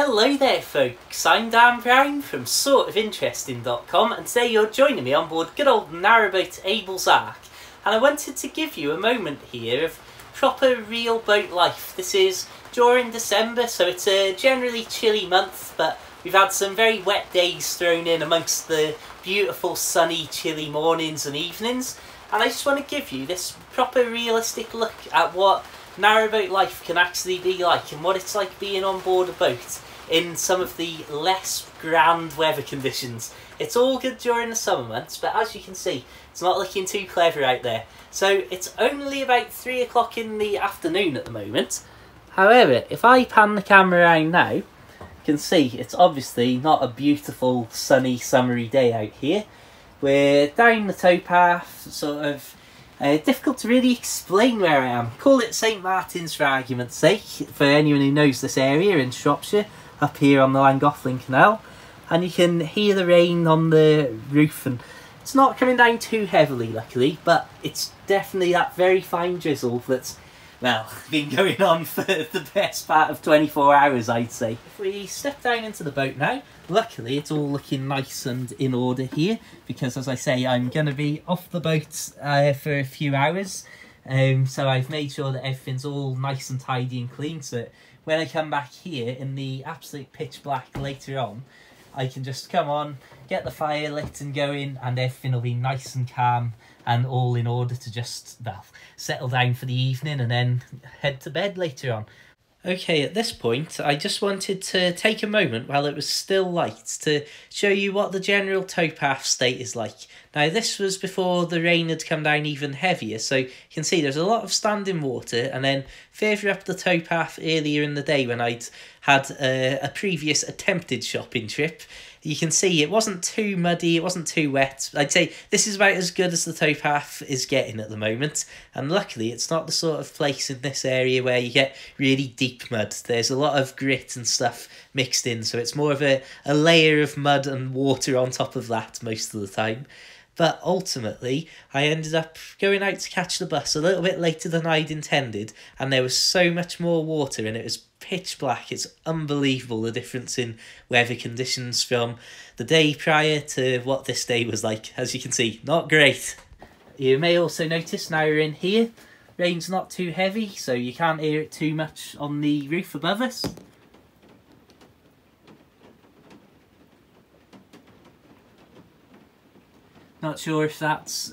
Hello there folks, I'm Dan Brown from sortofinteresting.com and today you're joining me on board good old Narrowboat Abel's Ark, and I wanted to give you a moment here of proper real boat life. This is during December, so it's a generally chilly month, but we've had some very wet days thrown in amongst the beautiful sunny chilly mornings and evenings, and I just want to give you this proper realistic look at what narrowboat life can actually be like and what it's like being on board a boat in some of the less grand weather conditions. It's all good during the summer months, but as you can see, it's not looking too clever out there. So it's only about 3 o'clock in the afternoon at the moment. However, if I pan the camera around now, you can see it's obviously not a beautiful sunny summery day out here. We're down the towpath, sort of difficult to really explain where I am. Call it St Martin's for argument's sake, for anyone who knows this area in Shropshire, up here on the Llangollen Canal. And you can hear the rain on the roof, and it's not coming down too heavily luckily, but it's definitely that very fine drizzle that's, well, been going on for the best part of 24 hours, I'd say. If we step down into the boat now, luckily it's all looking nice and in order here, because as I say, I'm going to be off the boat for a few hours. So I've made sure that everything's all nice and tidy and clean, so that when I come back here in the absolute pitch black later on, I can just come on, get the fire lit and going, and everything will be nice and calm and all in order to just, well, settle down for the evening and then head to bed later on. Okay, at this point, I just wanted to take a moment while it was still light to show you what the general towpath state is like. Now, this was before the rain had come down even heavier, so you can see there's a lot of standing water, and then further up the towpath earlier in the day when I'd had a previous attempted shopping trip, you can see it wasn't too muddy, it wasn't too wet. I'd say this is about as good as the towpath is getting at the moment, and luckily it's not the sort of place in this area where you get really deep mud. There's a lot of grit and stuff mixed in, so it's more of a layer of mud and water on top of that most of the time. But ultimately, I ended up going out to catch the bus a little bit later than I'd intended, and there was so much more water and it was pitch black. It's unbelievable the difference in weather conditions from the day prior to what this day was like. As you can see, not great. You may also notice now we're in here, rain's not too heavy, so you can't hear it too much on the roof above us. Not sure if that's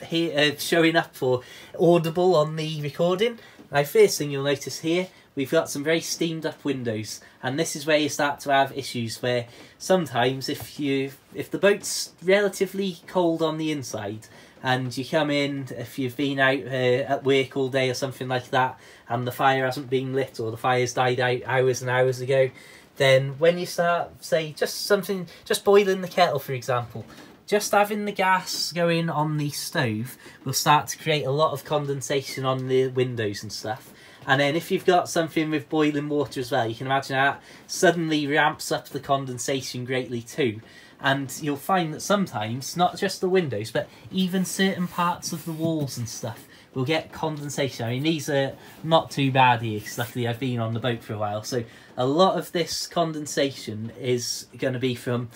here showing up or audible on the recording. Now, first thing you'll notice here, we've got some very steamed up windows, and this is where you start to have issues where sometimes if the boat's relatively cold on the inside and you come in, if you've been out at work all day or something like that, and the fire hasn't been lit or the fire's died out hours and hours ago, then when you start, say, just boiling the kettle, for example, just having the gas going on the stove will start to create a lot of condensation on the windows and stuff. And then if you've got something with boiling water as well, you can imagine that suddenly ramps up the condensation greatly too. And you'll find that sometimes, not just the windows, but even certain parts of the walls and stuff will get condensation. I mean, these are not too bad here, because luckily I've been on the boat for a while. So a lot of this condensation is going to be from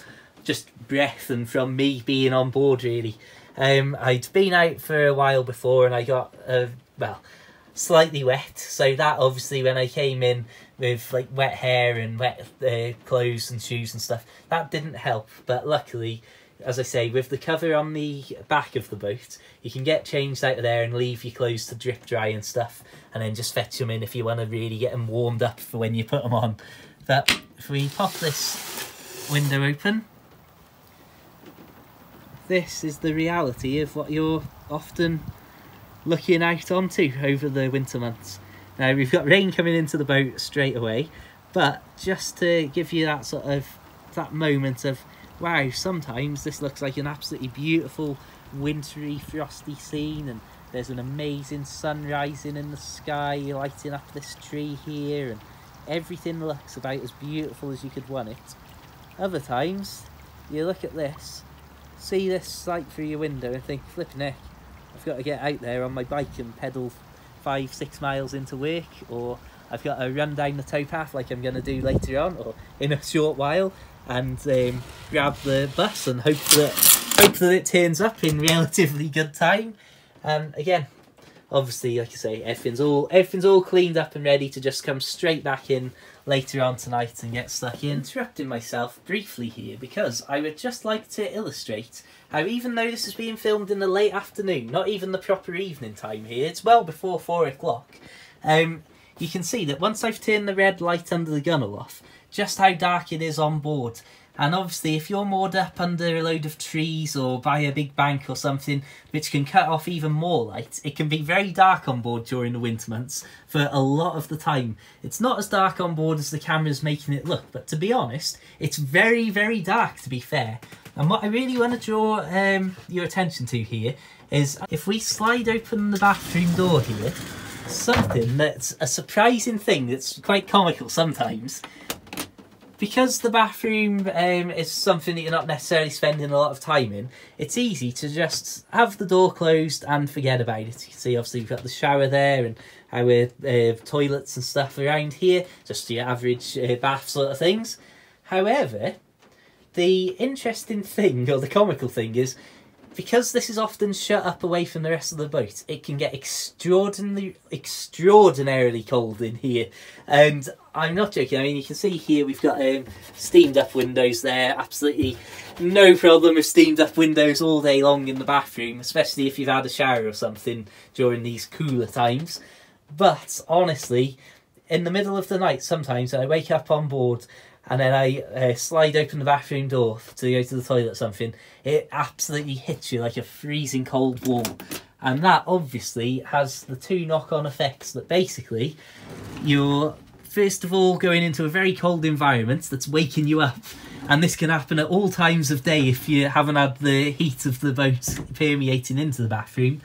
just breath and from me being on board, really. I'd been out for a while before and I got, well, slightly wet. So that obviously, when I came in with like wet hair and wet clothes and shoes and stuff, that didn't help. But luckily, as I say, with the cover on the back of the boat, you can get changed out of there and leave your clothes to drip dry and stuff, and then just fetch them in if you want to really get them warmed up for when you put them on. But if we pop this window open, this is the reality of what you're often looking out onto over the winter months. Now, we've got rain coming into the boat straight away, but just to give you that sort of, that moment of, wow, sometimes this looks like an absolutely beautiful wintry frosty scene, and there's an amazing sun rising in the sky lighting up this tree here, and everything looks about as beautiful as you could want it. Other times you look at this, see this sight through your window and think, flipping heck, I've got to get out there on my bike and pedal 5-6 miles into work, or I've got to run down the towpath like I'm going to do later on, or in a short while, and grab the bus and hope that it turns up in relatively good time. And again, obviously, like I say, everything's all cleaned up and ready to just come straight back in later on tonight and get stuck in. Interrupting myself briefly here because I would just like to illustrate how, even though this is being filmed in the late afternoon, not even the proper evening time here, it's well before 4 o'clock, you can see that once I've turned the red light under the gunnel off, just how dark it is on board. And obviously, if you're moored up under a load of trees or by a big bank or something, which can cut off even more light, it can be very dark on board during the winter months for a lot of the time. It's not as dark on board as the camera's making it look, but to be honest, it's very, very dark, to be fair. And what I really want to draw your attention to here is, if we slide open the bathroom door here, something that's a surprising thing that's quite comical sometimes. Because the bathroom is something that you're not necessarily spending a lot of time in, it's easy to just have the door closed and forget about it. You can see, obviously, we've got the shower there and our toilets and stuff around here, just your average bath sort of things. However, the interesting thing, or the comical thing, is because this is often shut up away from the rest of the boat, it can get extraordinarily cold in here. And I'm not joking. I mean, you can see here we've got steamed up windows there. Absolutely no problem with steamed up windows all day long in the bathroom, especially if you've had a shower or something during these cooler times. But honestly, in the middle of the night, sometimes I wake up on board and then I slide open the bathroom door to go to the toilet or something, it absolutely hits you like a freezing cold wall. And that obviously has the two knock-on effects that basically you're, first of all, going into a very cold environment that's waking you up. And this can happen at all times of day if you haven't had the heat of the boat permeating into the bathroom.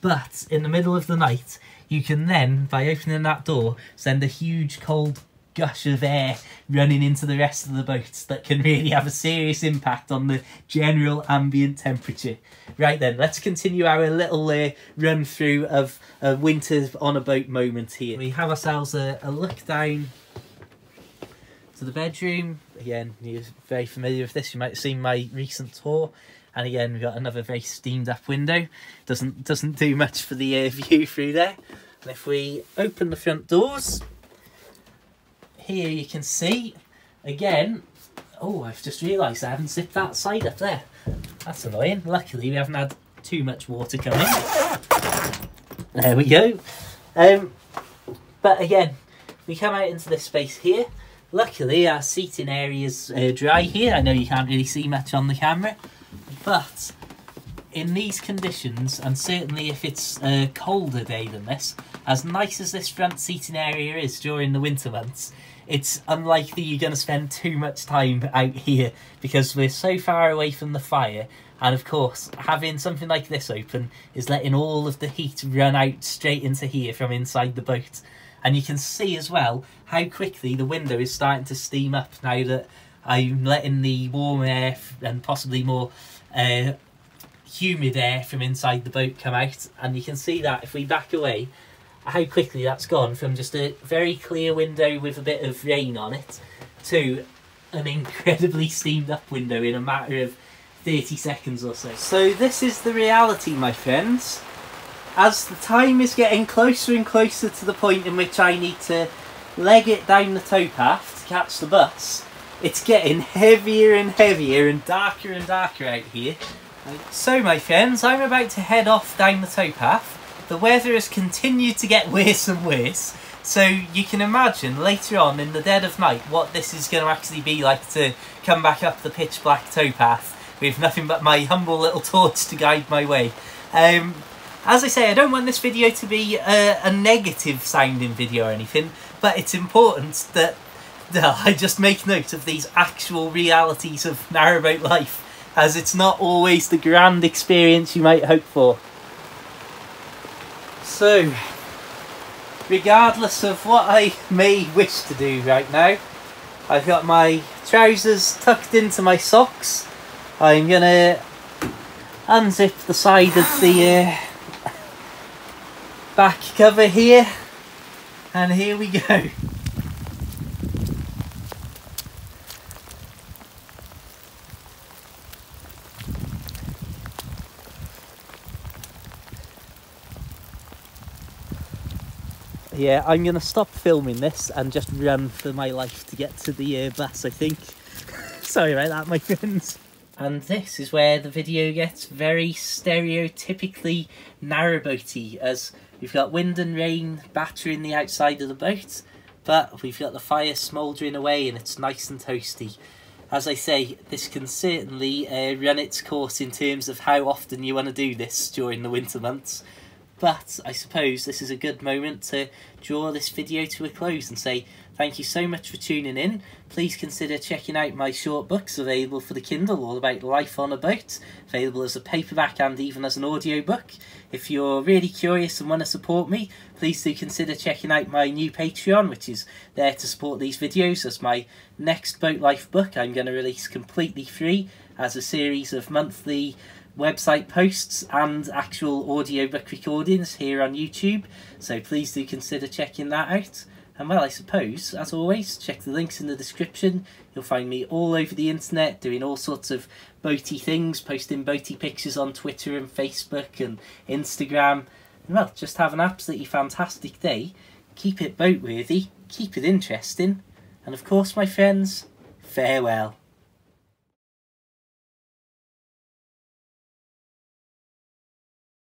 But in the middle of the night, you can then, by opening that door, send a huge cold gush of air running into the rest of the boat that can really have a serious impact on the general ambient temperature. Right then, let's continue our little run through of a winter on a boat moment here. We have ourselves a look down to the bedroom. Again, you're very familiar with this, you might have seen my recent tour. And again, we've got another very steamed up window. Doesn't do much for the view through there. And if we open the front doors, here you can see, again, oh, I've just realised I haven't zipped that side up there. That's annoying. Luckily, we haven't had too much water coming. There we go. But again, we come out into this space here. Luckily, our seating area's dry here. I know you can't really see much on the camera, but in these conditions, and certainly if it's a colder day than this, as nice as this front seating area is during the winter months, it's unlikely you're going to spend too much time out here because we're so far away from the fire. And of course, having something like this open is letting all of the heat run out straight into here from inside the boat. And you can see as well how quickly the window is starting to steam up now that I'm letting the warm air and possibly more humid air from inside the boat come out. And you can see that if we back away, how quickly that's gone from just a very clear window with a bit of rain on it to an incredibly steamed up window in a matter of 30 seconds or so. So this is the reality, my friends. As the time is getting closer and closer to the point in which I need to leg it down the towpath to catch the bus, it's getting heavier and heavier and darker out here. So my friends, I'm about to head off down the towpath. The weather has continued to get worse and worse, so you can imagine later on in the dead of night what this is going to actually be like to come back up the pitch black towpath with nothing but my humble little torch to guide my way. As I say, I don't want this video to be a negative sounding video or anything, but it's important that I just make note of these actual realities of narrowboat life, as it's not always the grand experience you might hope for. So, regardless of what I may wish to do right now, I've got my trousers tucked into my socks. I'm gonna unzip the side of the back cover here, And here we go. Yeah, I'm going to stop filming this and just run for my life to get to the bus, I think. Sorry about that, my friends. And this is where the video gets very stereotypically narrowboaty, as we've got wind and rain battering the outside of the boat, but we've got the fire smouldering away and it's nice and toasty. As I say, this can certainly run its course in terms of how often you want to do this during the winter months. But I suppose this is a good moment to draw this video to a close and say thank you so much for tuning in. Please consider checking out my short books available for the Kindle, all about life on a boat, available as a paperback and even as an audiobook. If you're really curious and want to support me, please do consider checking out my new Patreon, which is there to support these videos, as my next Boat Life book I'm going to release completely free as a series of monthly website posts and actual audiobook recordings here on YouTube, so please do consider checking that out. And well, I suppose, as always, check the links in the description. You'll find me all over the internet doing all sorts of boaty things, posting boaty pictures on Twitter and Facebook and Instagram. And well, just have an absolutely fantastic day. Keep it boat worthy, keep it interesting, and of course, my friends, farewell.